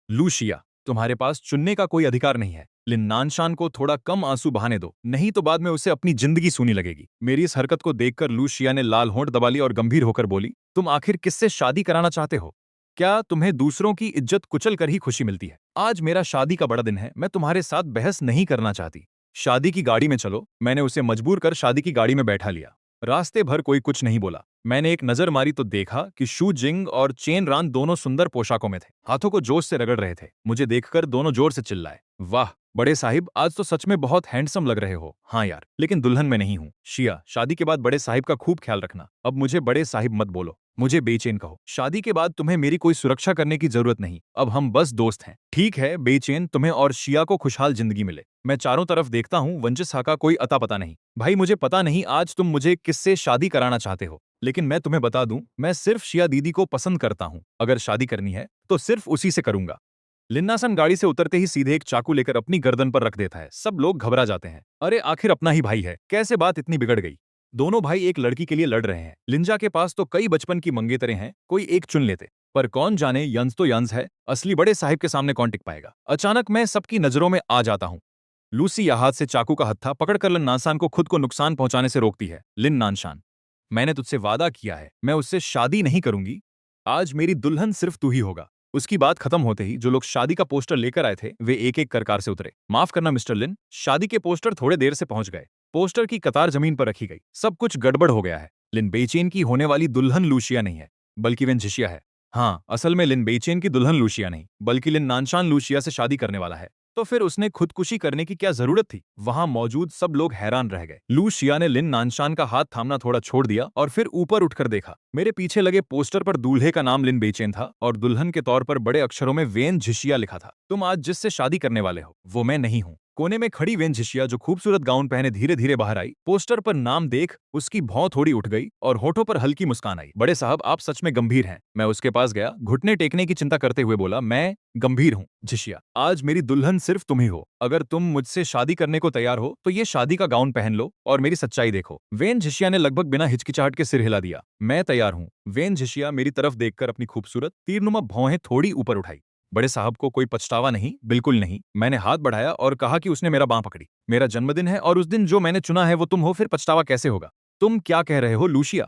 लूशिया, तुम्हारे पास चुनने का कोई अधिकार नहीं है। लिन नानशान को थोड़ा कम आंसू बहाने दो, नहीं तो बाद में उसे अपनी जिंदगी सूनी लगेगी। मेरी इस हरकत को देखकर लूशिया ने लाल होंठ दबा ली और गंभीर होकर बोली, तुम आखिर किससे शादी कराना चाहते हो? क्या तुम्हें दूसरों की इज्जत कुचल कर ही खुशी मिलती है? आज मेरा शादी का बड़ा दिन है, मैं तुम्हारे साथ बहस नहीं करना चाहती। शादी की गाड़ी में चलो। मैंने उसे मजबूर कर शादी की गाड़ी में बैठा लिया। रास्ते भर कोई कुछ नहीं बोला। मैंने एक नजर मारी तो देखा कि शू जिंग और चेन रान दोनों सुंदर पोशाकों में थे, हाथों को जोश से रगड़ रहे थे। मुझे देखकर दोनों जोर से चिल्लाए, वाह बड़े साहिब, आज तो सच में बहुत हैंडसम लग रहे हो। हाँ यार, लेकिन दुल्हन में नहीं हूँ। शिया, शादी के बाद बड़े साहिब का खूब ख्याल रखना। अब मुझे बड़े साहिब मत बोलो। मुझे बेचैन कहो। शादी के बाद तुम्हें मेरी कोई सुरक्षा करने की जरूरत नहीं, अब हम बस दोस्त हैं। ठीक है बेचैन, तुम्हें और शिया को खुशहाल जिंदगी मिले। मैं चारों तरफ देखता हूँ, वंचिसा का कोई अता पता नहीं। भाई मुझे पता नहीं आज तुम मुझे किससे शादी कराना चाहते हो, लेकिन मैं तुम्हें बता दूं, मैं सिर्फ शिया दीदी को पसंद करता हूँ। अगर शादी करनी है तो सिर्फ उसी से करूंगा। लिन्नासन गाड़ी से उतरते ही सीधे एक चाकू लेकर अपनी गर्दन पर रख देता है। सब लोग घबरा जाते हैं। अरे आखिर अपना ही भाई है, कैसे बात इतनी बिगड़ गई। दोनों भाई एक लड़की के लिए लड़ रहे हैं। लिंजा के पास तो कई बचपन की मंगेतरे हैं, कोई एक चुन लेते। पर कौन जाने, यंस तो यंस है, असली बड़े साहिब के सामने कौन टिक पाएगा। अचानक मैं सबकी नजरों में आ जाता हूँ। लूसी या हाथ से चाकू का हत्था पकड़कर लिन नानशान को खुद को नुकसान पहुंचाने से रोकती है। लिन नानशान, मैंने तुझसे वादा किया है, मैं उससे शादी नहीं करूंगी। आज मेरी दुल्हन सिर्फ तू ही होगा। उसकी बात खत्म होते ही जो लोग शादी का पोस्टर लेकर आए थे वे एक एक कर कार से उतरे। माफ करना मिस्टर लिन, शादी के पोस्टर थोड़े देर से पहुंच गए। पोस्टर की कतार जमीन पर रखी गई। सब कुछ गड़बड़ हो गया है। लिन बेचैन की होने वाली दुल्हन लूशिया नहीं है, बल्कि वेन झिशिया है। हाँ, असल में लिन बेचैन की दुल्हन लूशिया नहीं, बल्कि लिन नानशान लूशिया से शादी करने वाला है। तो फिर उसने खुदकुशी करने की क्या जरूरत थी। वहां मौजूद सब लोग हैरान रह गए। लू शिया ने लिन नानशान का हाथ थामना थोड़ा छोड़ दिया और फिर ऊपर उठकर देखा। मेरे पीछे लगे पोस्टर पर दूल्हे का नाम लिन बेचैन था और दुल्हन के तौर पर बड़े अक्षरों में वेन झिशिया लिखा था। तुम आज जिससे शादी करने वाले हो वो मैं नहीं हूँ। कोने में खड़ी वेन झिशिया जो खूबसूरत गाउन पहने धीरे धीरे बाहर आई। पोस्टर पर नाम देख उसकी भौं थोड़ी उठ गई और होठों पर हल्की मुस्कान आई। बड़े साहब, आप सच में गंभीर हैं। मैं उसके पास गया, घुटने टेकने की चिंता करते हुए बोला, मैं गंभीर हूँ झिशिया। आज मेरी दुल्हन सिर्फ तुम ही हो। अगर तुम मुझसे शादी करने को तैयार हो तो ये शादी का गाउन पहन लो और मेरी सच्चाई देखो। वेन झिशिया ने लगभग बिना हिचकिचाहट के सिर हिला दिया। मैं तैयार हूँ। वेन झिशिया मेरी तरफ देखकर अपनी खूबसूरत तीरनुमा भौहें थोड़ी ऊपर उठाई। बड़े साहब को कोई पछतावा नहीं, बिल्कुल नहीं। मैंने हाथ बढ़ाया और कहा कि उसने मेरा बांह पकड़ी। मेरा जन्मदिन है और उस दिन जो मैंने चुना है वो तुम हो, फिर पछतावा कैसे होगा। तुम क्या कह रहे हो लूशिया?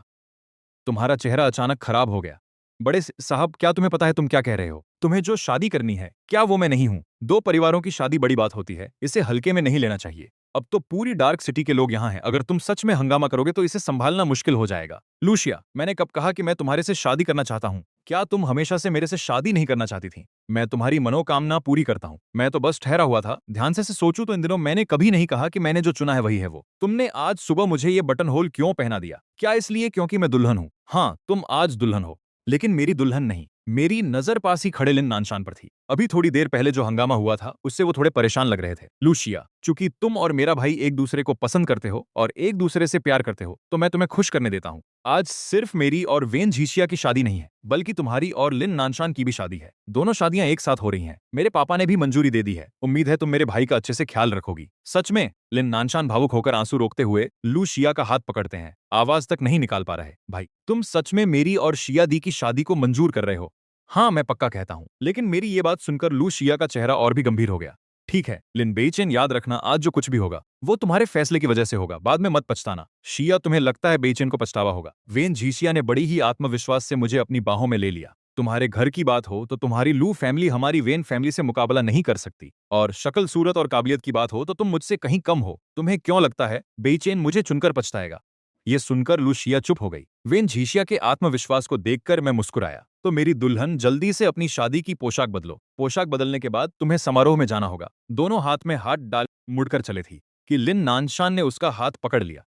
तुम्हारा चेहरा अचानक खराब हो गया। बड़े साहब, क्या तुम्हें पता है तुम क्या कह रहे हो? तुम्हें जो शादी करनी है, क्या वो मैं नहीं हूं? दो परिवारों की शादी बड़ी बात होती है, इसे हल्के में नहीं लेना चाहिए। अब तो पूरी डार्क सिटी के लोग यहाँ हैं। अगर तुम सच में हंगामा करोगे तो इसे संभालना मुश्किल हो जाएगा। लूशिया, मैंने कब कहा कि मैं तुम्हारे से शादी करना चाहता हूँ? क्या तुम हमेशा से मेरे से शादी नहीं करना चाहती थी? मैं तुम्हारी मनोकामना पूरी करता हूँ। मैं तो बस ठहरा हुआ था। ध्यान से सोचूं तो इन दिनों मैंने कभी नहीं कहा कि मैंने जो चुना है वही है वो। तुमने आज सुबह मुझे ये बटन होल क्यों पहना दिया? क्या इसलिए क्योंकि मैं दुल्हन हूँ? हाँ, तुम आज दुल्हन हो, लेकिन मेरी दुल्हन नहीं। मेरी नजर पास ही खड़े लिन नानशान पर थी। अभी थोड़ी देर पहले जो हंगामा हुआ था उससे वो थोड़े परेशान लग रहे थे। लूशिया, चूंकि तुम और मेरा भाई एक दूसरे को पसंद करते हो और एक दूसरे से प्यार करते हो तो मैं तुम्हें खुश करने देता हूँ। आज सिर्फ मेरी और वेन झिशिया की शादी नहीं है, बल्कि तुम्हारी और लिन नानशान की भी शादी है। दोनों शादियां एक साथ हो रही हैं। मेरे पापा ने भी मंजूरी दे दी है। उम्मीद है तुम मेरे भाई का अच्छे से ख्याल रखोगी। सच में? लिन नानशान भावुक होकर आंसू रोकते हुए लू शिया का हाथ पकड़ते हैं। आवाज तक नहीं निकाल पा रहे। भाई, तुम सच में मेरी और शिया दी की शादी को मंजूर कर रहे हो? हाँ, मैं पक्का कहता हूँ। लेकिन मेरी ये बात सुनकर लू शिया का चेहरा और भी गंभीर हो गया। ठीक है लिन बेचैन, याद रखना आज जो कुछ भी होगा वो तुम्हारे फैसले की वजह से होगा। बाद में मत पछताना। शिया, तुम्हें लगता है बेचैन को पछतावा होगा? वेन झिशिया ने बड़ी ही आत्मविश्वास से मुझे अपनी बाहों में ले लिया। तुम्हारे घर की बात हो तो तुम्हारी लू फैमिली हमारी वेन फैमिली से मुकाबला नहीं कर सकती, और शक्ल सूरत और काबिलियत की बात हो तो तुम मुझसे कहीं कम हो। तुम्हें क्यों लगता है बेचैन मुझे चुनकर पछताएगा? ये सुनकर लूशिया चुप हो गई। वेन झिशिया के आत्मविश्वास को देखकर मैं मुस्कुराया। तो मेरी दुल्हन, जल्दी से अपनी शादी की पोशाक बदलो। पोशाक बदलने के बाद तुम्हें समारोह में जाना होगा। दोनों हाथ में हाथ डाल मुड़कर चले थी कि लिन नानशान ने उसका हाथ पकड़ लिया।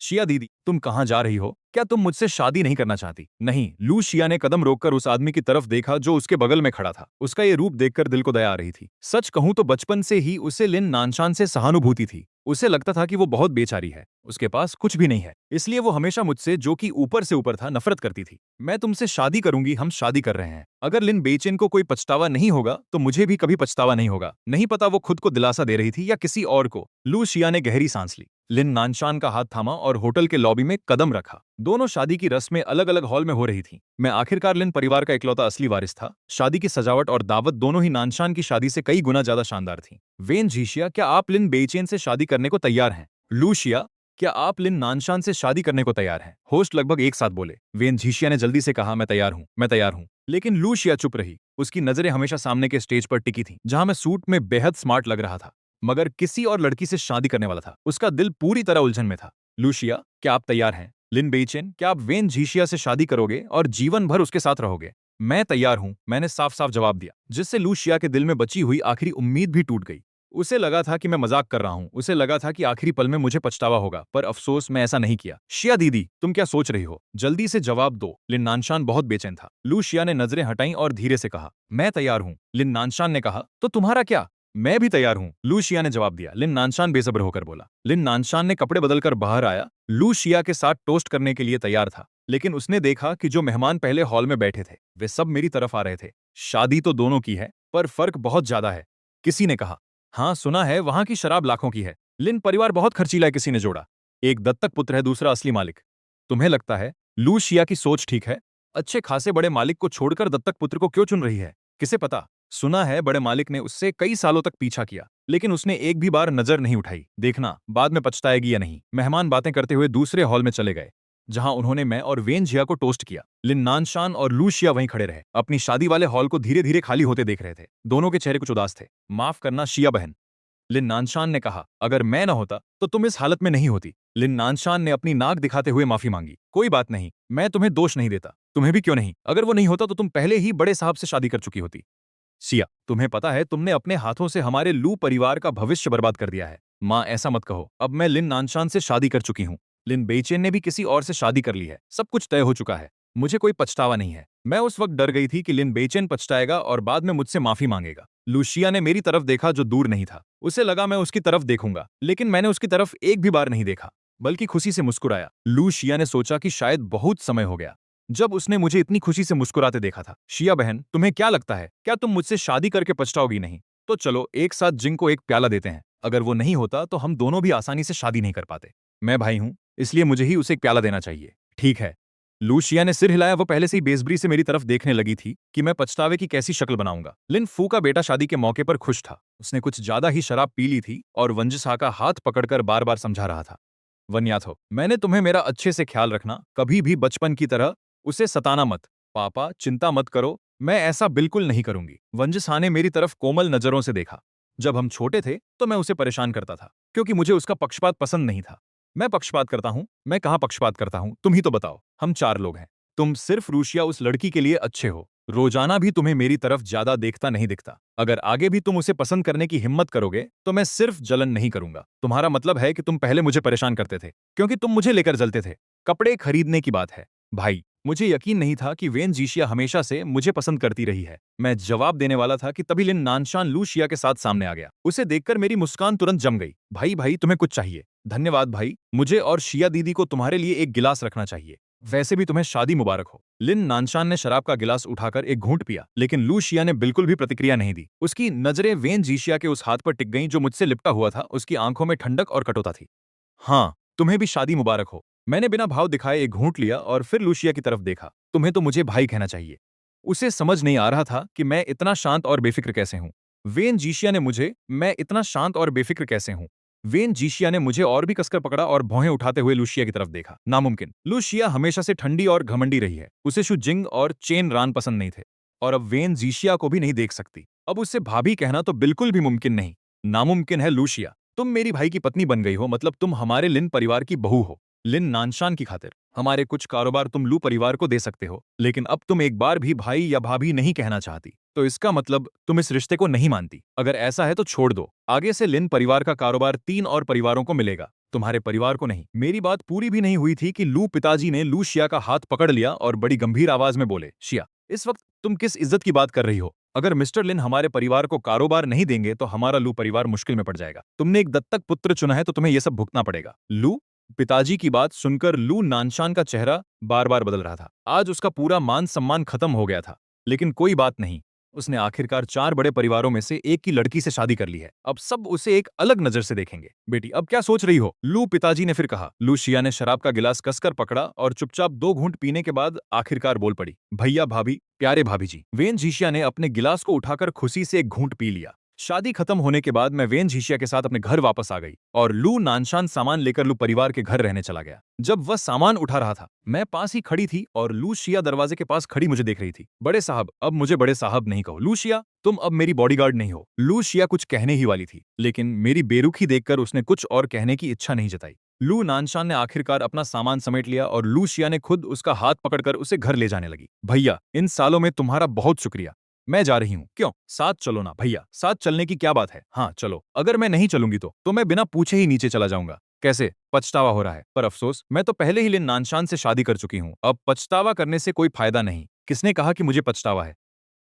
शिया दीदी, तुम कहां जा रही हो? क्या तुम मुझसे शादी नहीं करना चाहती? नहीं। लू शिया ने कदम रोककर उस आदमी की तरफ देखा जो उसके बगल में खड़ा था। उसका ये रूप देखकर दिल को दया आ रही थी। सच कहूं तो बचपन से ही उसे लिन नानशान से सहानुभूति थी। उसे लगता था कि वो बहुत बेचारी है, उसके पास कुछ भी नहीं है, इसलिए वो हमेशा मुझसे, जो कि ऊपर से ऊपर था, नफरत करती थी। मैं तुमसे शादी करूंगी, हम शादी कर रहे हैं। अगर लिन बेचैन को कोई पछतावा नहीं होगा तो मुझे भी कभी पछतावा नहीं होगा। नहीं पता वो खुद को दिलासा दे रही थी या किसी और को। लू शिया ने गहरी सांस ली, लिन नानशान का हाथ थामा और होटल के लॉबी में कदम रखा। दोनों शादी की रस्में अलग अलग हॉल में हो रही थीं। मैं आखिरकार लिन परिवार का इकलौता असली वारिस था। शादी की सजावट और दावत दोनों ही नानशान की शादी से कई गुना ज्यादा शानदार थी। वेन झिशिया, क्या आप लिन बेचैन से शादी करने को तैयार हैं? लूशिया, क्या आप लिन नानशान से शादी करने को तैयार हैं? होस्ट लगभग एक साथ बोले। वेन झिशिया ने जल्दी से कहा, मैं तैयार हूं, मैं तैयार हूं। लेकिन लूशिया चुप रही। उसकी नजरें हमेशा सामने के स्टेज पर टिकी थीं, जहां मैं सूट में बेहद स्मार्ट लग रहा था, मगर किसी और लड़की से शादी करने वाला था। उसका दिल पूरी तरह उलझन में था। लूशिया, क्या आप तैयार हैं? लिन बेचैन, क्या आप वेन झिशिया से शादी करोगे और जीवन भर उसके साथ रहोगे? मैं तैयार हूं, मैंने साफ साफ जवाब दिया, जिससे लूशिया के दिल में बची हुई आखिरी उम्मीद भी टूट गई। उसे लगा था कि मैं मजाक कर रहा हूँ। उसे लगा था कि आखिरी पल में मुझे पछतावा होगा, पर अफसोस मैं ऐसा नहीं किया। शिया दीदी, तुम क्या सोच रही हो? जल्दी से जवाब दो। लिन नानशान बहुत बेचैन था। लू शिया ने नजरें हटाई और धीरे से कहा, मैं तैयार हूँ। लिन नानशान ने कहा, तो तुम्हारा क्या? मैं भी तैयार हूँ, लू शिया ने जवाब दिया। लिन नानशान बेसब्र होकर बोला। लिन नानशान ने कपड़े बदलकर बाहर आया। लू शिया के साथ टोस्ट करने के लिए तैयार था, लेकिन उसने देखा कि जो मेहमान पहले हॉल में बैठे थे वे सब मेरी तरफ आ रहे थे। शादी तो दोनों की है, पर फर्क बहुत ज्यादा है, किसी ने कहा। हाँ, सुना है वहां की शराब लाखों की है। लिन परिवार बहुत खर्चीला है, किसी ने जोड़ा। एक दत्तक पुत्र है, दूसरा असली मालिक। तुम्हें लगता है लू शिया की सोच ठीक है? अच्छे खासे बड़े मालिक को छोड़कर दत्तक पुत्र को क्यों चुन रही है? किसे पता। सुना है बड़े मालिक ने उससे कई सालों तक पीछा किया, लेकिन उसने एक भी बार नजर नहीं उठाई। देखना बाद में पछताएगी या नहीं। मेहमान बातें करते हुए दूसरे हॉल में चले गए, जहां उन्होंने मैं और वेन जिया को टोस्ट किया। लिन नानशान और लू शिया वहीं खड़े रहे, अपनी शादी वाले हॉल को धीरे धीरे खाली होते देख रहे थे। दोनों के चेहरे कुछ उदास थे। माफ करना शिया बहन, लिन नानशान ने कहा, अगर मैं न होता तो तुम इस हालत में नहीं होती। लिन नानशान ने अपनी नाक दिखाते हुए माफी मांगी। कोई बात नहीं, मैं तुम्हें दोष नहीं देता। तुम्हें भी क्यों नहीं? अगर वो नहीं होता तो तुम पहले ही बड़े साहब से शादी कर चुकी होती। सिया, तुम्हें पता है तुमने अपने हाथों से हमारे लू परिवार का भविष्य बर्बाद कर दिया है। माँ, ऐसा मत कहो। अब मैं लिन नानशान से शादी कर चुकी हूँ। लिन बेइचेन ने भी किसी और से शादी कर ली है। सब कुछ तय हो चुका है। मुझे कोई पछतावा नहीं है। मैं उस वक्त डर गई थी कि लिन बेइचेन पछताएगा और बाद में मुझसे माफी मांगेगा। लूशिया ने मेरी तरफ देखा, जो दूर नहीं था। उसे लगा मैं उसकी तरफ देखूंगा, लेकिन मैंने उसकी तरफ एक भी बार नहीं देखा, बल्कि खुशी से मुस्कुराया। लूशिया ने सोचा कि शायद बहुत समय हो गया जब उसने मुझे इतनी खुशी से मुस्कुराते देखा था। शिया बहन, तुम्हें क्या लगता है, क्या तुम मुझसे शादी करके पछताओगी नहीं? तो चलो एक साथ जिंग को एक प्याला देते हैं। अगर वो नहीं होता तो हम दोनों भी आसानी से शादी नहीं कर पाते। मैं भाई हूं, इसलिए मुझे ही उसे एक प्याला देना चाहिए। ठीक है। लूशिया ने सिर हिलाया। वो पहले से ही बेसब्री से मेरी तरफ देखने लगी थी कि मैं पछतावे की कैसी शक्ल बनाऊंगा। लिन फू का बेटा शादी के मौके पर खुश था। उसने कुछ ज्यादा ही शराब पी ली थी और वंजसा का हाथ पकड़कर बार बार समझा रहा था, वन्याथो, मैंने तुम्हें मेरा अच्छे से ख्याल रखना, कभी भी बचपन की तरह उसे सताना मत। पापा, चिंता मत करो, मैं ऐसा बिल्कुल नहीं करूंगी। वंजसा ने मेरी तरफ कोमल नजरों से देखा। जब हम छोटे थे तो मैं उसे परेशान करता था, क्योंकि मुझे उसका पक्षपात पसंद नहीं था। मैं पक्षपात करता हूँ? मैं कहाँ पक्षपात करता हूँ? तुम ही तो बताओ। हम 4 लोग हैं। तुम सिर्फ रूशिया उस लड़की के लिए अच्छे हो। रोजाना भी तुम्हें मेरी तरफ ज्यादा देखता नहीं दिखता। अगर आगे भी तुम उसे पसंद करने की हिम्मत करोगे तो मैं सिर्फ जलन नहीं करूंगा। तुम्हारा मतलब है कि तुम पहले मुझे परेशान करते थे क्योंकि तुम मुझे लेकर जलते थे। कपड़े खरीदने की बात है। भाई, मुझे यकीन नहीं था कि वेन जीशिया हमेशा से मुझे पसंद करती रही है। मैं जवाब देने वाला था कि तभी लिन नानशान लू शिया के साथ सामने आ गया। उसे देखकर मेरी मुस्कान तुरंत जम गई। भाई भाई, तुम्हें कुछ चाहिए? धन्यवाद भाई, मुझे और शिया दीदी को तुम्हारे लिए एक गिलास रखना चाहिए। वैसे भी तुम्हें शादी मुबारक हो। लिन नानशान ने शराब का गिलास उठाकर एक घूंट पिया, लेकिन लू शिया ने बिल्कुल भी प्रतिक्रिया नहीं दी। उसकी नजरें वेन जीशिया के उस हाथ पर टिक गईं जो मुझसे लिपटा हुआ था। उसकी आंखों में ठंडक और कटुता थी। हाँ, तुम्हें भी शादी मुबारक हो। मैंने बिना भाव दिखाए एक घूंट लिया और फिर लूशिया की तरफ देखा। तुम्हें तो मुझे भाई कहना चाहिए। उसे समझ नहीं आ रहा था कि मैं इतना शांत और बेफिक्र कैसे हूं। वेन जीशिया ने मुझे मैं इतना शांत और बेफिक्र कैसे हूं। वेन जीशिया ने मुझे और भी कसकर पकड़ा और भौहें उठाते हुए लूशिया की तरफ देखा। नामुमकिन। लूशिया हमेशा से ठंडी और घमंडी रही है। उसे शु जिंग और चेन रान पसंद नहीं थे, और अब वेन जीशिया को भी नहीं देख सकती। अब उससे भाभी कहना तो बिल्कुल भी मुमकिन नहीं। नामुमकिन है। लूशिया, तुम मेरी भाई की पत्नी बन गई हो, मतलब तुम हमारे लिन परिवार की बहू हो। लिन नानशान की खातिर हमारे कुछ कारोबार तुम लू परिवार को दे सकते हो, लेकिन अब तुम एक बार भी भाई या भाभी नहीं कहना चाहती, तो इसका मतलब तुम इस रिश्ते को नहीं मानती। अगर ऐसा है तो छोड़ दो। आगे से लिन परिवार का कारोबार 3 और परिवारों को मिलेगा, तुम्हारे परिवार को नहीं। मेरी बात पूरी भी नहीं हुई थी कि लू पिताजी ने लू शिया का हाथ पकड़ लिया और बड़ी गंभीर आवाज में बोले, शिया, इस वक्त तुम किस इज्जत की बात कर रही हो? अगर मिस्टर लिन हमारे परिवार को कारोबार नहीं देंगे तो हमारा लू परिवार मुश्किल में पड़ जाएगा। तुमने एक दत्तक पुत्र चुना है तो तुम्हें यह सब भुगतना पड़ेगा। लू पिताजी की बात सुनकर लू नानशान का चेहरा बार बार बदल रहा था। आज उसका पूरा मान सम्मान खत्म हो गया था, लेकिन कोई बात नहीं। उसने आखिरकार 4 बड़े परिवारों में से एक की लड़की से शादी कर ली है। अब सब उसे एक अलग नजर से देखेंगे। बेटी, अब क्या सोच रही हो? लू पिताजी ने फिर कहा। लू शिया ने शराब का गिलास कसकर पकड़ा और चुपचाप 2 घूंट पीने के बाद आखिरकार बोल पड़ी, भैया भाभी, प्यारे भाभी जी। वेन झिशिया ने अपने गिलास को उठाकर खुशी से एक घूंट पी लिया। शादी खत्म होने के बाद मैं वेन झिशिया के साथ अपने घर वापस आ गई और लू नानशान सामान लेकर लू परिवार के घर रहने चला गया। जब वह सामान उठा रहा था, मैं पास ही खड़ी थी और लू शिया दरवाजे के पास खड़ी मुझे देख रही थी। बड़े साहब, अब मुझे बड़े साहब नहीं कहो। लू शिया, तुम अब मेरी बॉडीगार्ड नहीं हो। लू शिया कुछ कहने ही वाली थी, लेकिन मेरी बेरुखी देखकर उसने कुछ और कहने की इच्छा नहीं जताई। लू नानशान ने आखिरकार अपना सामान समेट लिया और लू शिया ने खुद उसका हाथ पकड़कर उसे घर ले जाने लगी। भैया, इन सालों में तुम्हारा बहुत शुक्रिया। मैं जा रही हूँ। क्यों? साथ चलो ना भैया, साथ चलने की क्या बात है? हाँ चलो। अगर मैं नहीं चलूंगी तो मैं बिना पूछे ही नीचे चला जाऊंगा। कैसे? पछतावा हो रहा है, पर अफसोस मैं तो पहले ही लिन नानशान से शादी कर चुकी हूँ। अब पछतावा करने से कोई फायदा नहीं। किसने कहा कि मुझे पछतावा है?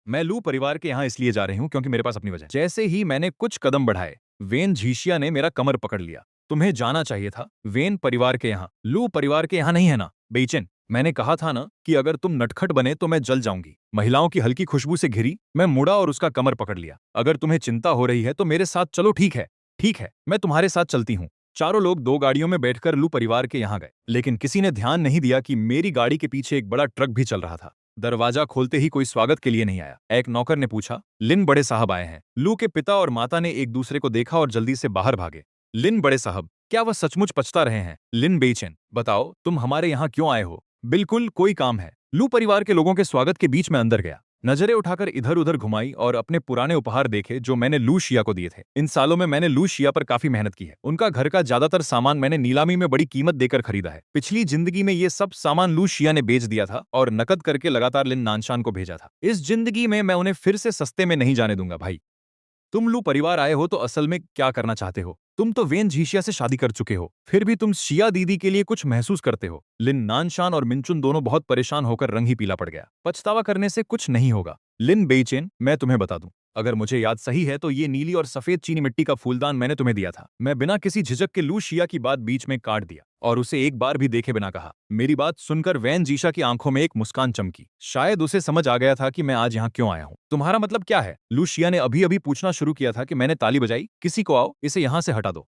मैं लू परिवार के यहाँ इसलिए जा रही हूँ क्योंकि मेरे पास अपनी वजह है। जैसे ही मैंने कुछ कदम बढ़ाए, वेन झीशिया ने मेरा कमर पकड़ लिया। तुम्हें जाना चाहिए था वेन परिवार के यहाँ, लू परिवार के यहाँ नहीं है ना? बेइचेन, मैंने कहा था ना कि अगर तुम नटखट बने तो मैं जल जाऊंगी। महिलाओं की हल्की खुशबू से घिरी मैं मुड़ा और उसका कमर पकड़ लिया। अगर तुम्हें चिंता हो रही है तो मेरे साथ चलो। ठीक है, ठीक है, मैं तुम्हारे साथ चलती हूँ। चारों लोग दो गाड़ियों में बैठकर लू परिवार के यहाँ गए, लेकिन किसी ने ध्यान नहीं दिया कि मेरी गाड़ी के पीछे एक बड़ा ट्रक भी चल रहा था। दरवाजा खोलते ही कोई स्वागत के लिए नहीं आया। एक नौकर ने पूछा, लिन बड़े साहब आए हैं। लू के पिता और माता ने एक दूसरे को देखा और जल्दी से बाहर भागे। लिन बड़े साहब, क्या वह सचमुच पछता रहे हैं? लिन बेचैन, बताओ तुम हमारे यहाँ क्यों आए हो? बिल्कुल कोई काम है। लू परिवार के लोगों के स्वागत के बीच में अंदर गया, नजरें उठाकर इधर उधर घुमाई और अपने पुराने उपहार देखे जो मैंने लू शिया को दिए थे। इन सालों में मैंने लू शिया पर काफी मेहनत की है। उनका घर का ज्यादातर सामान मैंने नीलामी में बड़ी कीमत देकर खरीदा है। पिछली जिंदगी में ये सब सामान लू शिया ने बेच दिया था और नकद करके लगातार लिन नानशान को भेजा था। इस जिंदगी में मैं उन्हें फिर से सस्ते में नहीं जाने दूंगा भाई। तुम लू परिवार आए हो तो असल में क्या करना चाहते हो? तुम तो वेन झीशिया से शादी कर चुके हो, फिर भी तुम शिया दीदी के लिए कुछ महसूस करते हो। लिन नानशान और मिंचुन दोनों बहुत परेशान होकर रंग ही पीला पड़ गया। पछतावा करने से कुछ नहीं होगा। लिन बेइचेन, मैं तुम्हें बता दूं, अगर मुझे याद सही है तो ये नीली और सफेद चीनी मिट्टी का फूलदान मैंने तुम्हें दिया था। मैं बिना किसी झिझक के लू शिया की बात बीच में काट दिया और उसे एक बार भी देखे बिना कहा। मेरी बात सुनकर वैन जीशा की आंखों में एक मुस्कान चमकी। शायद उसे समझ आ गया था कि मैं आज यहाँ क्यों आया हूँ। तुम्हारा मतलब क्या है? लू शिया ने अभी अभी पूछना शुरू किया था कि मैंने ताली बजाई। किसी को आओ, इसे यहाँ से हटा दो।